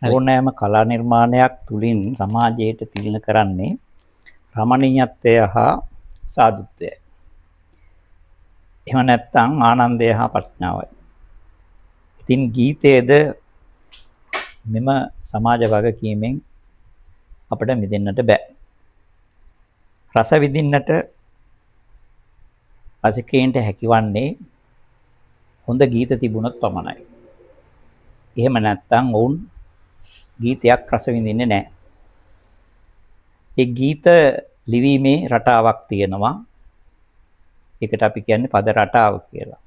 ඕනෑම කලා නිර්මාණයක් තුලින් සමාජයට තිළින කරන්නේ රමණීයත්වය හා සාදුත්වයයි. එහෙම නැත්නම් ආනන්දය හා ප්‍රඥාවයි. ඉතින් ගීතයේද මෙම සමාජ වගකීමෙන් අපිට මිදෙන්නට බෑ. රස විඳින්නට රසිකයන්ට හැකිවන්නේ හොඳ ගීත තිබුණොත් පමණයි. එහෙම නැත්නම් වුන් ගීතයක් රස විඳින්නේ නැහැ. ඒ ගීත ලිවීමේ රටාවක් තියෙනවා. ඒකට අපි කියන්නේ පද රටාව කියලා.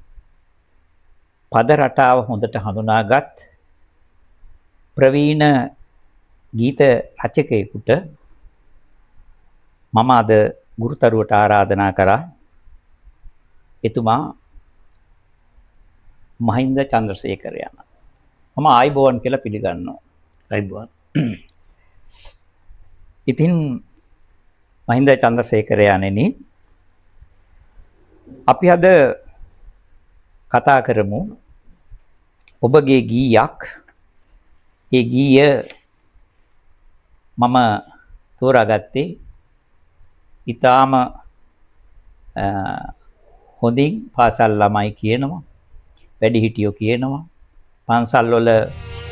පද රටාව හොඳට හඳුනාගත් ප්‍රවීණ ගීත රචකයෙකුට මම අද ගුරුතරුවට ආරාධනා කරා. එතුමා මහින්ද චන්ද්‍රසේකරයන්. මම ආයිබෝවන් කියලා පිළිගන්නවා. ආයිබෝවන්. ඉතින් මහින්ද චන්ද්‍රසේකරයන්ෙනි අපි අද කතා කරමු ඔබගේ ගීයක්. ඒ ගීය මම තෝරාගත්තේ ඊටාම හොඳින් පාසල් ළමයි කියනවා, වැඩිහිටියෝ කියනවා, පන්සල් වල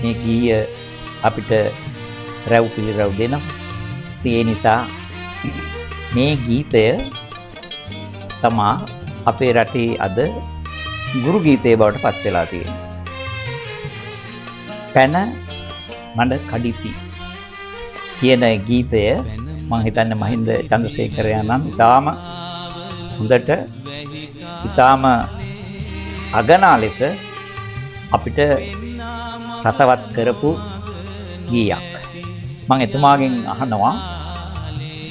මේ ගීය අපිට රැව් පිළිරැව් දෙනවා. ඒ නිසා මේ ගීතය තමා අපේ රටේ අද ගුරු ගීතය බවට පත් වෙලා තියෙනවා. පැන මඩ කඩිති කියන ගීතය මම හිතන්නේ මහින්ද චන්ද්‍රසේකරයන් ඉතාම හොඳට ඉතාම අගනා ලෙස අපිට රසවත් කරපු ගීයක්. මම එතුමාගෙන් අහනවා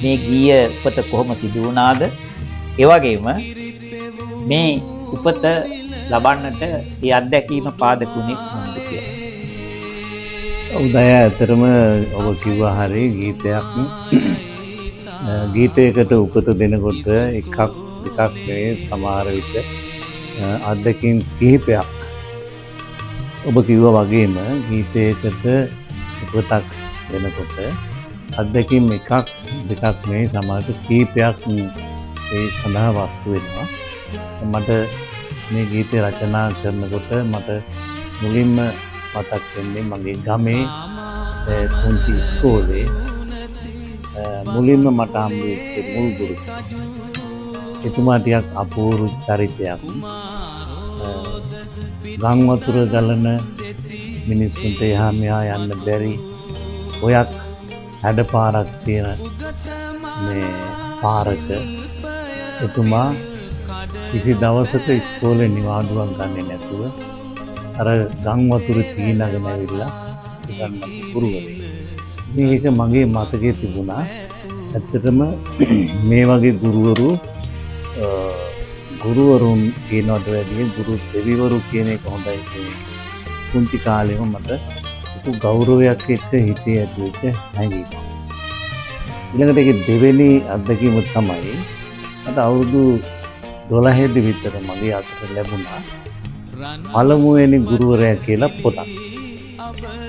මේ ගීය උපත කොහොම සිදු වුණාද? ඒ වගේම මේ උපත ලබන්නට ඒ අත්දැකීම පාදකුනේ මොකද කියලා. උදය ඇතරම ඔබ කිව්වා හරිය ගීතයක් ගීතයකට උපත දෙනකොට එකක් දෙකක් නෙවෙයි සමහර විට අත්දැකීම් කිහිපයක් ඔබ කිව්වා වගේම ගීතයකට උපතක් දෙනකොට අත්දැකීම් එකක් දෙකක් නෙවෙයි සමහර කිහිපයක් ඒ සඳහා වස්තු වෙනවා. මට මේ ගීතය රචනා කරනකොට මට මුලින්ම මතක් වෙන්නේ මගේ ගමේ පුංචි ඉස්කෝලේ මුලින්ම මට හම්බෙච්ච මුල් ගුරු. එතුමා ටිකක් අපූර්ව චරිතයක්. ගම් වතුර ගලන මිනිස්සුන්ට එහා මෙහා යන්න බැරි ඔයක් හැඩපාරක් තියෙන මේ පාරක එතුමා කිසි දවසක ඉස්කෝලේ නිවාඩුවක් ගන්නේ නැතුව අර ගම් වතුර තීනගෙන ඇවිල්ලා ඉතින් ගුරුවරයෙක්. මේක මගේ මතකයේ තිබුණා. ඇත්තටම මේ වගේ ගුරුවරුන් කියනවට වැඩිය ගුරු දෙවිවරු කියන එක හොඳයි කියන්නේ. කුංචි කාලෙම මට ඒක ගෞරවයක් එක්ක හිතේ ඇතුළත නැගීමක්. ඊළඟට ඒක දෙවෙනි අත්දැකීම තමයි මට අවුරුදු 12 දී විතර මගේ අතට ලැබුණා පළමුවෙනි ගුරුවරයා කියලා පොතක්.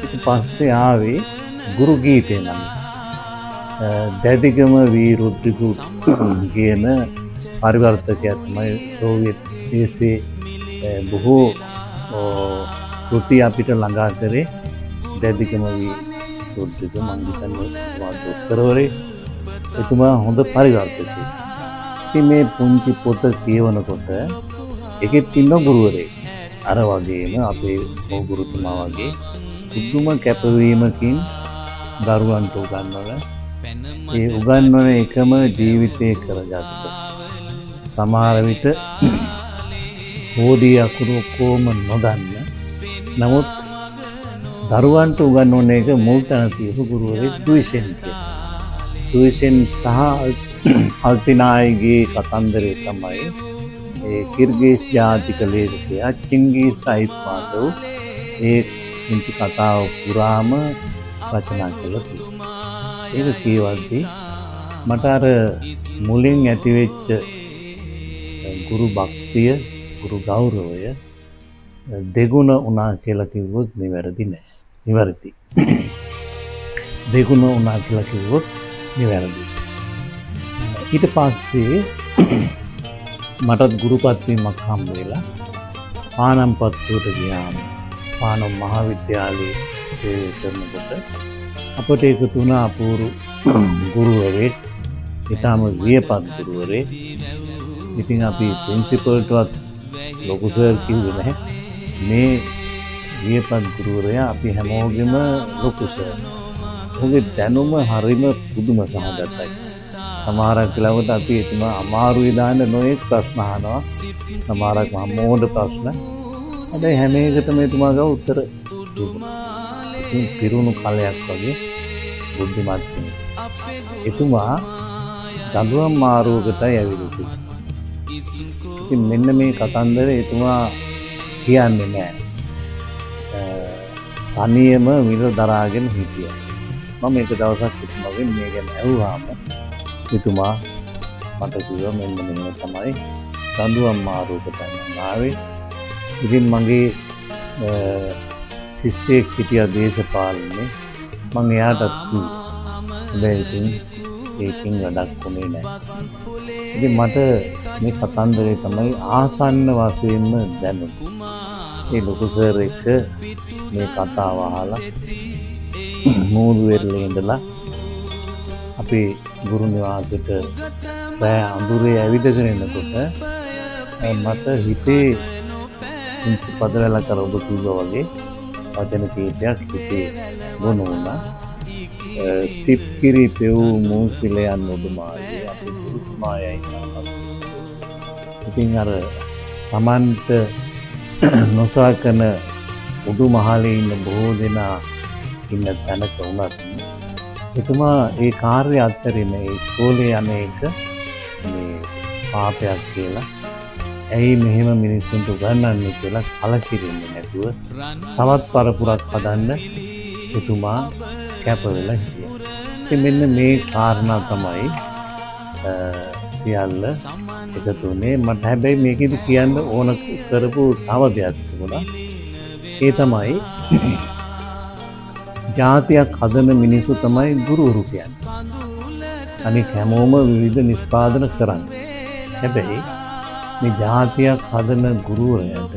ඊට පස්සේ ආවේ ගුරු ගීතේ නම් දැදිගම වීරුද්දිගු කියන පරිවර්තකයා තමයි සෝවියට් දේශයේ බොහෝ කෘති අපිට ළඟා කරේ දැදිගම වීරුද්දිගු මං හිතන්නේ දොස්තරවරේ එතුමා හොඳ පරිවර්තකයෙක්. ඉතින් මේ පුංචි පොත කියවනකොට එකෙත් ඉන්න ගුරුවරයෙක් අර වගේම අපේ ගුරුතුමා වගේ පුදුම කැපවීමකින් දරුවන්ට උගන්වන ඒ උගන්වන එකම ජීවිතේ කරගත්ත සමහර විට හෝඩිය අකුරු කොහොම නොදන්න නමුත් දරුවන්ට උගන්වන එක මුල් තැන තියපු ගුරුවරයෙක් ඩුයිසෙන් කියලා. ඩුයිසෙන් සහ අල්තිනායිගේ කතන්දරේ තමයි ඒ කිර්ගිස් ජාතික ලේඛකයා චිංගිස් අයිත්මාදව් ඒ මුංචි කතාව පුරාම රචනා කළා. ඒක කියවද්දී මට අර මුලින් ඇතිවෙච්ච ගුරු භක්තිය, ගුරු ගෞරවය දෙගුණ වුණා කියලා කිව්වොත් නිවැරදි නෑ. නිවැරදි. දෙගුණ වුණා කියලා කිව්වොත් නිවැරදි. ඊට පස්සේ මටත් ගුරුපත් වීමක් හම්බ වෙලා පානම්පත්තුවට ගියාම පානම් මහාවිද්‍යාලයේ සේවය කරනකොට අපට එකතු වුණ අපූරු ගුරුවරයෙක්, ඊටම වියපත් ගුරුවරයෙක්. ඉතින් අපි ප්‍රින්සිපල්ටවත් ලොකු සර් කිව්වේ නැහැ. මේ වියපත් ගුරුවරයා අපි හැමෝගෙම ලොකු සර්. ඔහුගේ දැනුම හරිම පුදුම සහගතයි. සමහරක් වෙලාවට අපි එතුමා අමාරුයි දාන්න නොයෙක් ප්‍රශ්න අහනවා. සමහරක් මෝඩ ප්‍රශ්න. හැබැයි හැම එකටම එතුමා ගාව උත්තර දුන්නා. ඉතින් පිරුණු කලයක් වගේ බුද්ධිමත් කෙනෙක්. එතුමා දඬුවම් මාරුවකටයි ඇවිල්ලා තිබුණා. ඉතින් මෙන්න මේ කතන්දරේ එතුමා කියන්නේ නැහැ. තනියම විල දරාගෙන හිටියා. මම එක දවසක් එතුමාගෙන් මේ ගැන ඇහුවාම එතුමා මට කිව්වා මෙන්න මෙහෙම තමයි දඬුවම් මාරුවකට ආවේ. ඉතින් මගේ ශිෂ්‍යයෙක් හිටියා දේශපාලනේ. මම එයාටත් කිව්වා. හැබැයි ඉතින් ඒකින් වැඩක් වුණේ නැහැ. ඉතින් මට මේ කතන්දරේ තමයි ආසන්න වශයෙන්ම දැනුනේ. ඒ ලොකු සර් එක්ක මේ කතාව අහලා මූදු වෙරළේ ඉඳලා අපේ ගුරු නිවාසෙට රෑ අඳුරේ ඇවිදගෙන එනකොට මට හිතේ පදවැල කර ඔබ කිව්වා වගේ වචන කීපයක් හිතේ ගොනු වුණා. සිප්කිරි පෙව් මූසිලයන් ඔබමාගේ අපි ගුරුතුමායයි කියනවා. ඉතින් අර Tamanට නොසලකන උඩු මහලේ ඉන්න බොහෝ දෙනා ඉන්න තැනක වුණත් එතුමා ඒ කාර්ය අත්හැරීම ඒ ඉස්කෝලේ යන එක මේ පාපයක් කියලා ඇයි මෙහෙම මිනිස්සුන්ට උගන්වන්නේ කියලා කලකිරෙන්නේ නැතුව තවත් පරපුරක් හදන්න එතුමා කැප වෙලා හිටියා. ඉතින් මෙන්න මේ කාරණා තමයි සියල්ල එකතුනේ. මට හැබැයි මේකෙදි කියන්න ඕන කරපු තව දෙයක් තිබුණා. ඒ තමයි ජාතියක් හදන මිනිස්සු තමයි ගුරුවරු කියන්නේ. අනික හැමෝම විවිධ නිෂ්පාදන කරන්නේ. හැබැයි මේ ජාතියක් හදන ගුරුවරයාට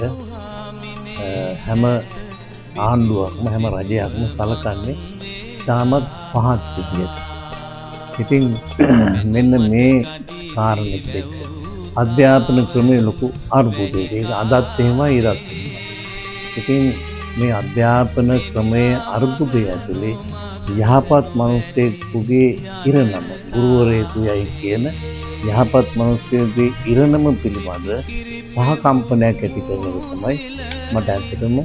හැම ආණ්ඩුවක්ම හැම රජයක්ම සලකන්නේ තාමත් පහත් විදියට. ඉතින් මෙන්න මේ කාරණෙත් එක්ක අධ්‍යාපන ක්‍රමයේ ලොකු අර්බුදයක්. ඒක අදත් එහෙමයි ඉරත් එහෙමයි. ඉතින් මේ අධ්‍යාපන ක්‍රමයේ අර්බුදය ඇතුලේ යහපත් මිනිසෙකුගේ ඉරණම ගුරුවරයෙකුයි කියන යහපත් මිනිසෙකුගේ ඉරණම පිළිබඳ සහකම්පනයක් ඇති කරන එක තමයි මට ඇත්තටම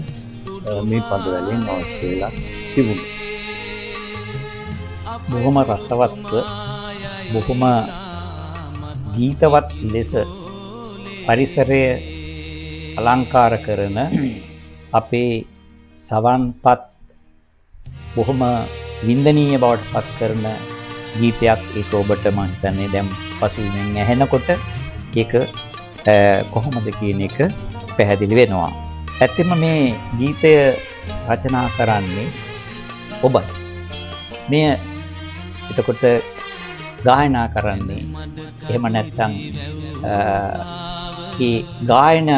මේ පදවැලෙන් අවශ්‍ය වෙලා තිබුණේ. බොහොම රසවත්ව බොහොම ගීතවත් ලෙස පරිසරය අලංකාර කරන අපේ සවන්පත් බොහොම වින්දනීය බවට පත් කරන ගීතයක්. ඒක ඔබට මම හිතන්නේ දැන් පසුබිමින් ඇහෙනකොට ඒක කොහොමද කියන එක පැහැදිලි වෙනවා. ඇත්තම මේ ගීතය රචනා කරන්නේ ඔබයි. මේ එතකොට ගායනා කරන්නේ එහෙම නැත්නම් ඒ ගායන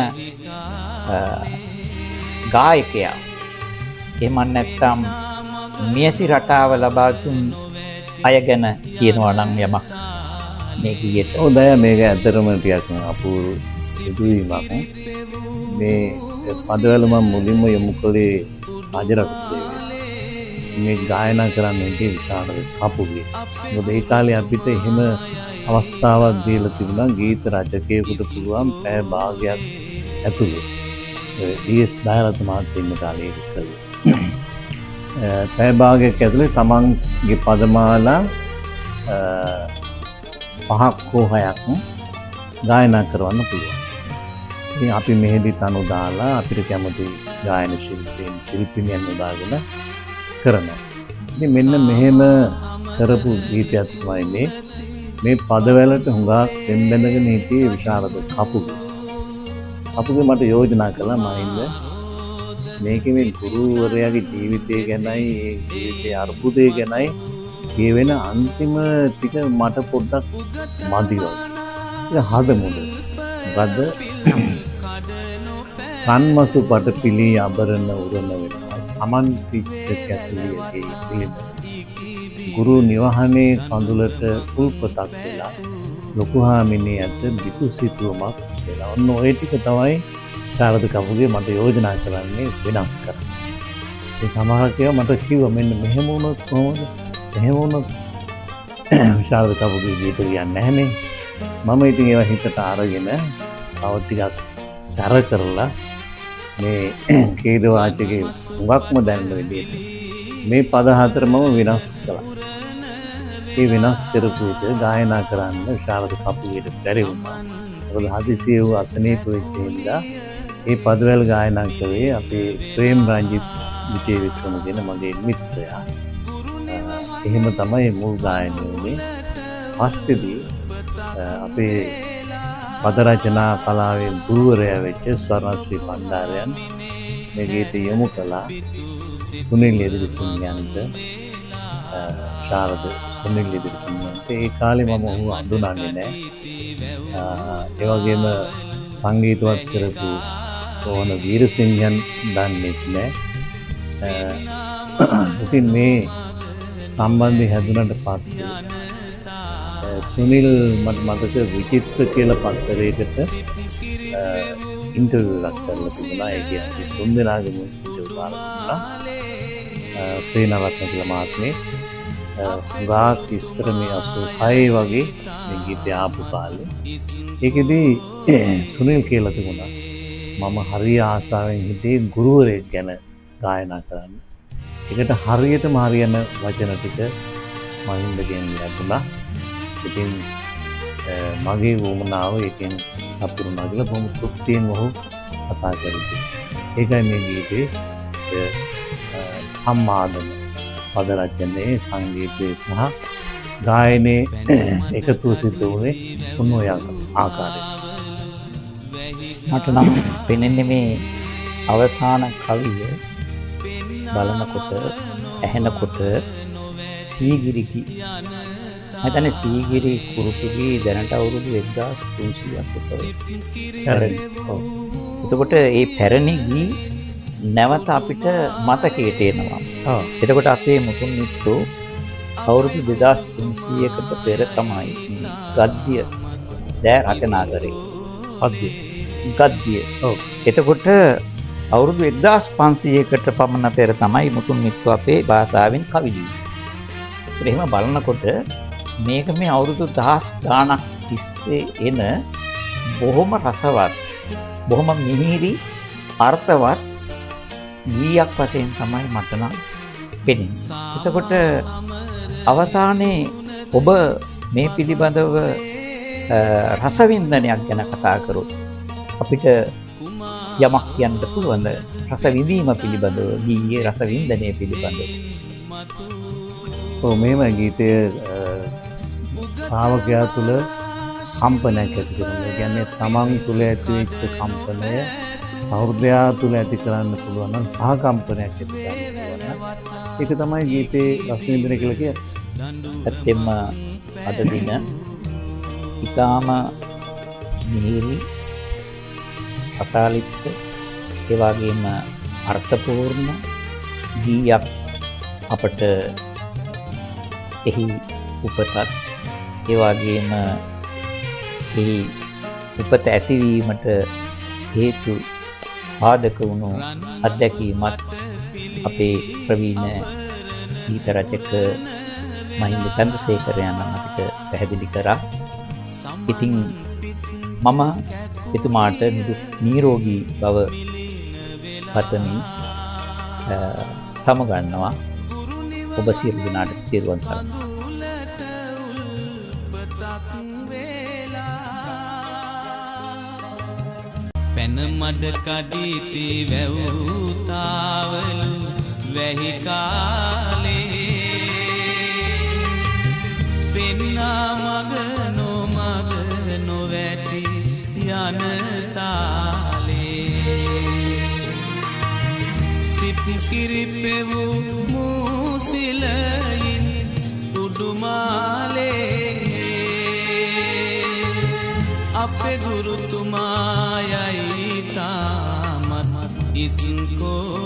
ගායකයා එහෙම නැත්නම් මියසි රටාව ලබා දුන් අය ගැන කියනවා නම් යමක් මේ ගීයට. ඔව් දය මේක ඇත්තටම ටිකක් අපූර්ව සිදුවීමක්. මේ පදවැල මම මුලින්ම යොමු කළේ රාජරට සේවය. මේ ගායනා කරන්නේ විශාල කපුගේ. මොකද ඒ කාලේ අපිට එහෙම අවස්ථාවක් දීලා තිබුණා ගීත රචකයෙකුට පුළුවන් පැය භාගයක් ඇතුළේ. ඊස් දායරත් මහත්තයා ඉන්න කාලේ ඒක කළේ. පැය භාගයක් ඇතුළේ තමන්ගේ පදමාලා 5ක් හෝ 6ක් ගායනා කරවන්න පුළුවන්. ඉතින් අපි මෙහෙදි තනු දාලා අපිට කැමති ගායන ශිල්පීන් යොදාගෙන කරනවා. ඉතින් මෙන්න මෙහෙම කරපු ගීතයක් තමයි මේ පදවැලට හුඟක් දෙම්බැඳගෙන හිටියේ විශාරද කපුගේ. කපුගේ මට යෝජනා කළා මහින්ද මේක මේ ගුරුවරයාගේ ජීවිතය ගැනයි ඒ ජීවිතයේ අර්බුදය ගැනයි කියවෙන අන්තිම ටික මට පොඩ්ඩක් මදි වගේ. ඒක හදමුද? මොකද්ද? කන්මසු පටපිලි අබරන උරන වෙනවා සමන් පිච්ච කැතුලියගේ පිළිම. ගුරු නිවහනේ කඳුලට උල්පතක් වෙලා ලොකුහාමිනේ ඇත බිතු සිතුවමක් වෙලා. ඔන්න ඔය ටික තමයි ශාරද කපුගේ මට යෝජනා කරන්නේ වෙනස් කරන්න. ඒ සමහරක් ඒවා මට කිව්වා මෙන්න මෙහෙම වුණොත් කොහොමද? එහෙම වුණොත් ශාරද කපුගේ ගීත කියන්නේ නැහනේ. මම ඉතින් ඒවා හිතට අරගෙන තව ටිකක් සැර කරලා මේ කේදවාචකේ හුඟක්ම දැනෙන විදිහට මේ පද හතර මම වෙනස් කළා. ඒ වෙනස් කරපු එක ගායනා කරන්න ශාරද කපුගේට බැරි වුණා. මොකද හදිසියෙ වූ අසනීප වෙච්ච හින්දා ඒ පදවැල් ගායනා කළේ අපේ ප්‍රේම් රංජිත් විජේ වික්‍රම කියන මගේ මිත්‍රයා. එහෙම තමයි මුල් ගායනය වුණේ. පස්සේදී අපේ පද රචනා කලාවේ ගුරුවරයා වෙච්ච ස්වර්ණශ්‍රී පණ්ඩාරයන් මේ ගීත යොමු කළා. සුනිල් එදිරිසිංහයන්ට ශාරද සුනිල් එදිරිසිංහයන්ට ඒ කාලේ මම ඔහු හඳුනන්නේ නැහැ. ඒ වගේම සංගීතවත් කරපු ඕන වීරසිංහයන් දන්නේ නැහැ. ඉතින් මේ සම්බන්ධය හැදුනට පස්සේ සුනිල් මට මතක විචිත්‍ර කියලා පත්තරයකට ඉන්ටර්විව් එකක් කරලා තිබුණා. ඒ කියන්නේ තුන්දෙනාගේම ඉන්ටර්විව් කරලා ශ්‍රීනරත්න කියලා මහත්මේ ගාක් ඉස්සර මේ 86 වගේ මේ ගීතය ආපු කාලේ ඒකෙදී සුනිල් කියලා තිබුණා මම හරිය ආසාවෙන් හිටියේ ගුරුවරයෙක් ගැන ගායනා කරන්න. ඒකට හරියටම හරියන වචන ටික මහින්දගෙන් ලැබුණා. ඉතින් මගේ වුමනාව එකෙන් සපුරුණා කියලා බොහොම තෘප්තියෙන් ඔහු කතා කරේ. ඒකයි මේ ගීතේ සම්මාදන පද රචනයේ සංගීතයේ සහ ගායනයේ එකතු සිද්ධ වුණේ මොන ආකාරයකට. මට නම් පෙනෙන්නේ මේ අවසාන කවිය බලනකොට ඇහෙනකොට සීගිරිකි මතන සීගිරි කුරුතුගේ දැනට අවුරුදු 1300ක් විතර. එතකොට ඒ පැරණි ගී නැවත අපිට මතකයට එනවා. එතකොට අපේ මුතුන් මිත්තෝ අවුරුදු 2300කට පෙර තමයි ගද්‍ය දැ රචනා කරේ. ගද්‍ය. එතකොට අවුරුදු 1500කට පමණ පෙර තමයි මුතුන් මිත්තෝ අපේ භාෂාවෙන් කවි ලියන්නේ. එහෙම බලනකොට මේක මේ අවුරුදු 10 ගාණක් තිස්සේ එන බොහොම රසවත්, බොහොම මිහිරි, අර්ථවත් ගීයක් වශයෙන් තමයි මට නම් පෙනෙන්නේ. එතකොට අවසානයේ ඔබ මේ පිළිබඳව රසවින්දනයක් ගැන කතා කරොත් අපිට යමක් කියන්න පුළුවන්ද? රසවිඳීම පිළිබඳව, ගීයේ රසවින්දනය පිළිබඳව. මේම ගීතය ශ්‍රාවකයා තුළ කම්පනයක් ඇති කරනවා. ඒ කියන්නේ තමන් තුළ ඇතිවෙච්ච කම්පනය සහෘදයා තුළ ඇති කරන්න පුළුවන් නම් සහකම්පනයක් ඇති කරන්න පුළුවන්. ඒක තමයි ගීතේ රසවින්දනය කියලා කියන්නේ. ඇත්තෙන්ම අද දින ඉතාම මිහිරි, අසාලිත්, ඒ වගේම අර්ථපූර්ණ ගීයක් අපට එහි උපතත්, ඒ වගේම එහි උපත ඇතිවීමට හේතු පාදක වුණු අත්දැකීමත් අපේ ප්‍රවීණ ගීත රචක මහින්ද චන්ද්‍රසේකරයන් අපිට පැහැදිලි කරා. ඉතින් මම එතුමාට නිරෝගී බව පතමි සමගන්නවා. ඔබ සියලු දෙනාට තෙරුවන් සරණයි. පැන මඩ කඩීති වැවුතාවලු වැහි කාලේ පෙන්නා මග නොමග නොවැටි යන තාලේ කිරිපෙවූ මූසිලයින් උඩුමාලේ අපේ ගුරුතුමායයි තාමත් ඉස්කෝලේ